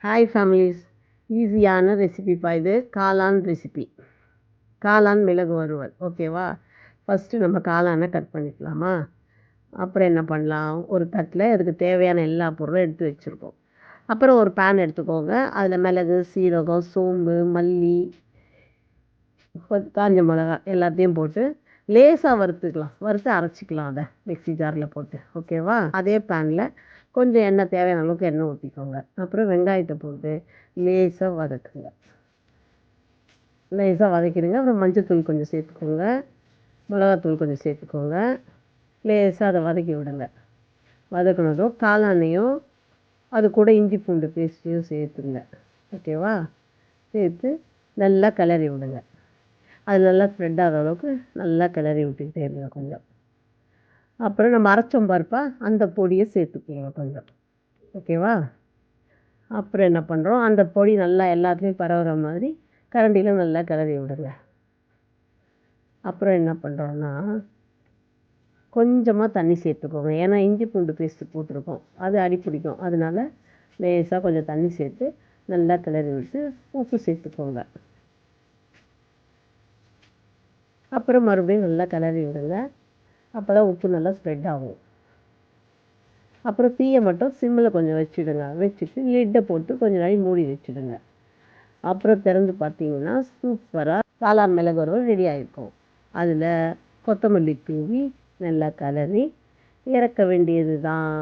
Hi families, ஈஸியான ரெசிபிப்பா இது. காளான் ரெசிபி. காளான் மிளகு வறுவல். ஓகேவா? ஃபஸ்ட்டு நம்ம காளானை கட் பண்ணிக்கலாமா? அப்புறம் என்ன பண்ணலாம், ஒரு தட்டில் அதுக்கு தேவையான எல்லா பொருளும் எடுத்து வச்சுருக்கோம். அப்புறம் ஒரு பேன் எடுத்துக்கோங்க. அதில் மிளகு, சீரகம், சோம்பு, மல்லி, காஞ்ச மிளகா எல்லாத்தையும் போட்டு லேசாக வறுத்துக்கலாம். வறுத்து அரைச்சிக்கலாம் அதை மிக்ஸி ஜாரில் போட்டு. ஓகேவா? அதே பேனில் கொஞ்சம் எண்ணெய், தேவையான அளவுக்கு எண்ணெய் ஊற்றிக்கோங்க. அப்புறம் வெங்காயத்தை போட்டு லேசாக வதக்குங்க. லேசாக வதக்கிடுங்க. அப்புறம் மஞ்சள்தூள் கொஞ்சம் சேர்த்துக்கோங்க, மிளகாத்தூள் கொஞ்சம் சேர்த்துக்கோங்க. லேசாக அதை வதக்கி விடுங்க. வதக்குனதும் காளானையும் அது கூட இஞ்சி பூண்டு பேஸ்ட்டையும் சேர்த்துங்க. ஓகேவா? சேர்த்து நல்லா கிளறி விடுங்க. அது நல்லா ஸ்ப்ரெட் ஆகிற அளவுக்கு நல்லா கிளறி விட்டுக்கிட்டே இருங்க கொஞ்சம். அப்புறம் நம்ம அரைச்சோம் பாருப்பா, அந்த பொடியை சேர்த்துக்கோங்க கொஞ்சம். ஓகேவா? அப்புறம் என்ன பண்ணுறோம், அந்த பொடி நல்லா எல்லாத்துலேயும் பரவுற மாதிரி கரண்டியில் நல்லா கிளறி விடுங்க. அப்புறம் என்ன பண்ணுறோன்னா, கொஞ்சமாக தண்ணி சேர்த்துக்கோங்க. ஏன்னா இஞ்சி பூண்டு பேஸ்ட்டு போட்டிருக்கோம், அது அடி பிடிக்கும். அதனால லேசாக கொஞ்சம் தண்ணி சேர்த்து நல்லா கிளறி விட்டு உப்பு சேர்த்துக்கோங்க. அப்புறம் மறுபடியும் நல்லா கிளறி விடுங்க. அப்போ தான் உப்பு நல்லா ஸ்ப்ரெட் ஆகும். அப்புறம் தீயை மட்டும் சிம்மில் கொஞ்சம் வச்சுடுங்க. வச்சுட்டு லிட்டை போட்டு கொஞ்சம் நாள் மூடி வச்சுடுங்க. அப்புறம் திறந்து பார்த்தீங்கன்னா சூப்பராக காளான் மிளகு வறுவல் ரெடி ஆகிருக்கும். அதில் கொத்தமல்லி தூவி நல்லா கிளறி இறக்க வேண்டியது தான்.